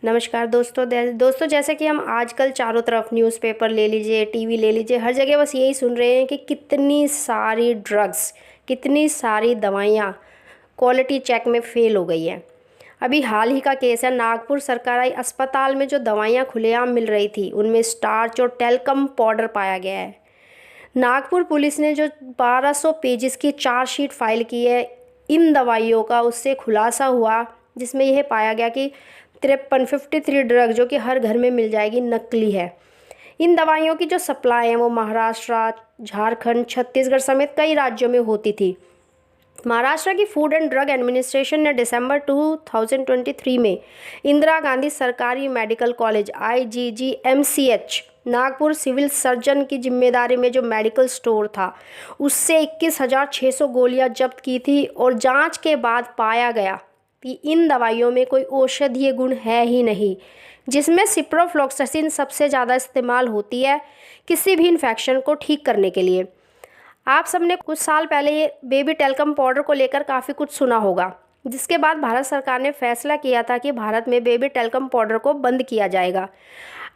नमस्कार दोस्तों जैसे कि हम आजकल चारों तरफ न्यूज़पेपर ले लीजिए, टीवी ले लीजिए, हर जगह बस यही सुन रहे हैं कि कितनी सारी ड्रग्स, कितनी सारी दवाइयाँ क्वालिटी चेक में फ़ेल हो गई हैं। अभी हाल ही का केस है, नागपुर सरकारी अस्पताल में जो दवाइयाँ खुलेआम मिल रही थी उनमें स्टार्च और टेल्कम पाउडर पाया गया है। नागपुर पुलिस ने जो 1200 पेजेस की चार्जशीट फाइल की है इन दवाइयों का, उससे खुलासा हुआ जिसमें यह पाया गया कि 53 ड्रग जो कि हर घर में मिल जाएगी नकली है। इन दवाइयों की जो सप्लाई है वो महाराष्ट्र, झारखंड, छत्तीसगढ़ समेत कई राज्यों में होती थी। महाराष्ट्र की फूड एंड ड्रग एडमिनिस्ट्रेशन ने दिसंबर 2023 में इंदिरा गांधी सरकारी medical college IGGMCH Nagpur civil surgeon की जिम्मेदारी में जो मेडिकल स्टोर था उससे 21,600 गोलियां जब्त की थी और जांच के बाद पाया गया कि इन दवाइयों में कोई औषधीय गुण है ही नहीं, जिसमें सिप्रोफ्लॉक्सासिन सबसे ज़्यादा इस्तेमाल होती है किसी भी इन्फेक्शन को ठीक करने के लिए। आप सबने कुछ साल पहले ये बेबी टेल्कम पाउडर को लेकर काफ़ी कुछ सुना होगा, जिसके बाद भारत सरकार ने फैसला किया था कि भारत में बेबी टेल्कम पाउडर को बंद किया जाएगा।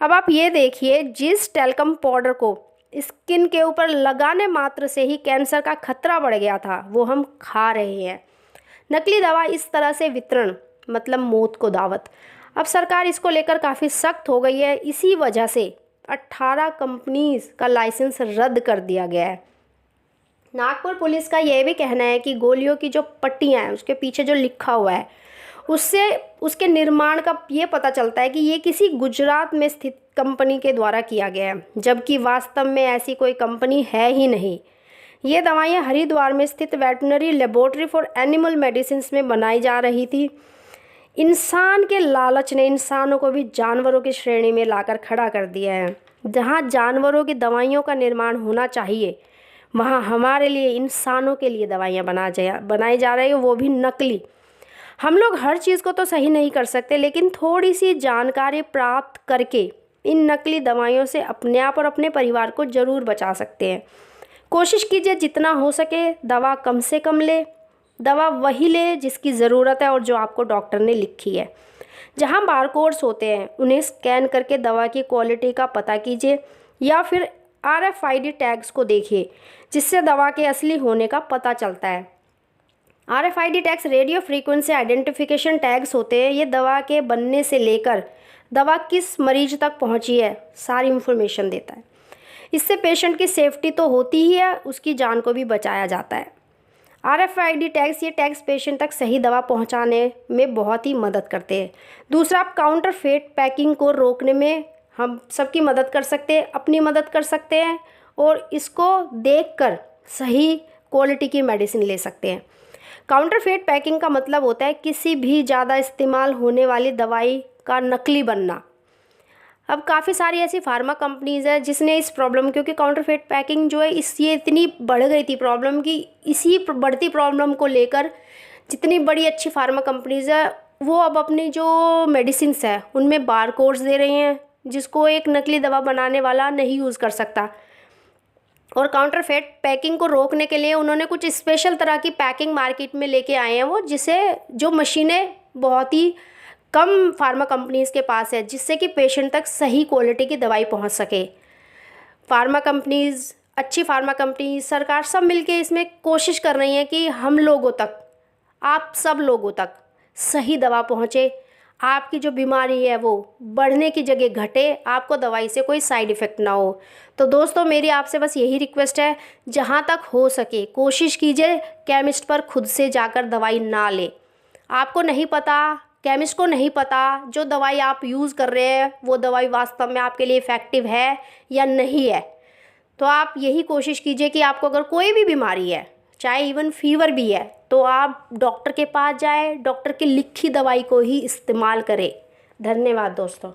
अब आप ये देखिए, जिस टेल्कम पाउडर को स्किन के ऊपर लगाने मात्र से ही कैंसर का खतरा बढ़ गया था वो हम खा रहे हैं। नकली दवा इस तरह से वितरण मतलब मौत को दावत। अब सरकार इसको लेकर काफ़ी सख्त हो गई है। इसी वजह से 18 कंपनीज का लाइसेंस रद्द कर दिया गया है। नागपुर पुलिस का यह भी कहना है कि गोलियों की जो पट्टियाँ हैं उसके पीछे जो लिखा हुआ है उससे उसके निर्माण का ये पता चलता है कि ये किसी गुजरात में स्थित कंपनी के द्वारा किया गया है, जबकि वास्तव में ऐसी कोई कंपनी है ही नहीं। ये दवाइयाँ हरिद्वार में स्थित veterinary laboratory for animal medicine में बनाई जा रही थी। इंसान के लालच ने इंसानों को भी जानवरों की श्रेणी में लाकर खड़ा कर दिया है। जहाँ जानवरों की दवाइयों का निर्माण होना चाहिए वहाँ हमारे लिए, इंसानों के लिए दवाइयाँ बनाई जा रही है, वो भी नकली। हम लोग हर चीज़ को तो सही नहीं कर सकते, लेकिन थोड़ी सी जानकारी प्राप्त करके इन नकली दवाइयों से अपने आप और अपने परिवार को ज़रूर बचा सकते हैं। कोशिश कीजिए जितना हो सके दवा कम से कम ले, दवा वही ले जिसकी ज़रूरत है और जो आपको डॉक्टर ने लिखी है। जहाँ बारकोड्स होते हैं उन्हें स्कैन करके दवा की क्वालिटी का पता कीजिए या फिर RFID टैग्स को देखिए, जिससे दवा के असली होने का पता चलता है। RFID tags radio frequency identification tags होते हैं। ये दवा के बनने से लेकर दवा किस मरीज तक पहुंची है सारी इंफॉर्मेशन देता है। इससे पेशेंट की सेफ्टी तो होती ही है, उसकी जान को भी बचाया जाता है। RFID टैग्स, ये टैग्स पेशेंट तक सही दवा पहुंचाने में बहुत ही मदद करते हैं। दूसरा, आप काउंटरफेट पैकिंग को रोकने में हम सबकी मदद कर सकते हैं, अपनी मदद कर सकते हैं और इसको देखकर सही क्वालिटी की मेडिसिन ले सकते हैं। काउंटरफेट पैकिंग का मतलब होता है किसी भी ज़्यादा इस्तेमाल होने वाली दवाई का नकली बनना। अब काफ़ी सारी ऐसी फार्मा कंपनीज़ है जिसने इस प्रॉब्लम, क्योंकि काउंटरफेट पैकिंग जो है ये इतनी बढ़ गई थी प्रॉब्लम की, इसी बढ़ती प्रॉब्लम को लेकर जितनी बड़ी अच्छी फार्मा कंपनीज़ है वो अब अपनी जो मेडिसिन्स है उनमें बारकोड्स दे रही हैं, जिसको एक नकली दवा बनाने वाला नहीं यूज़ कर सकता। और काउंटरफेट पैकिंग को रोकने के लिए उन्होंने कुछ स्पेशल तरह की पैकिंग मार्केट में लेके आए हैं, वो जो मशीनें बहुत ही कम फार्मा कंपनीज़ के पास है, जिससे कि पेशेंट तक सही क्वालिटी की दवाई पहुंच सके। फार्मा कंपनीज़, अच्छी फार्मा कंपनीज, सरकार सब मिलके इसमें कोशिश कर रही हैं कि हम लोगों तक, आप सब लोगों तक सही दवा पहुंचे, आपकी जो बीमारी है वो बढ़ने की जगह घटे, आपको दवाई से कोई साइड इफ़ेक्ट ना हो। तो दोस्तों, मेरी आपसे बस यही रिक्वेस्ट है, जहाँ तक हो सके कोशिश कीजिए केमिस्ट पर खुद से जाकर दवाई ना लें। आपको नहीं पता, केमिस्ट को नहीं पता जो दवाई आप यूज़ कर रहे हैं वो दवाई वास्तव में आपके लिए इफ़ेक्टिव है या नहीं है। तो आप यही कोशिश कीजिए कि आपको अगर कोई भी बीमारी है, चाहे इवन फीवर भी है, तो आप डॉक्टर के पास जाएं, डॉक्टर की लिखी दवाई को ही इस्तेमाल करें। धन्यवाद दोस्तों।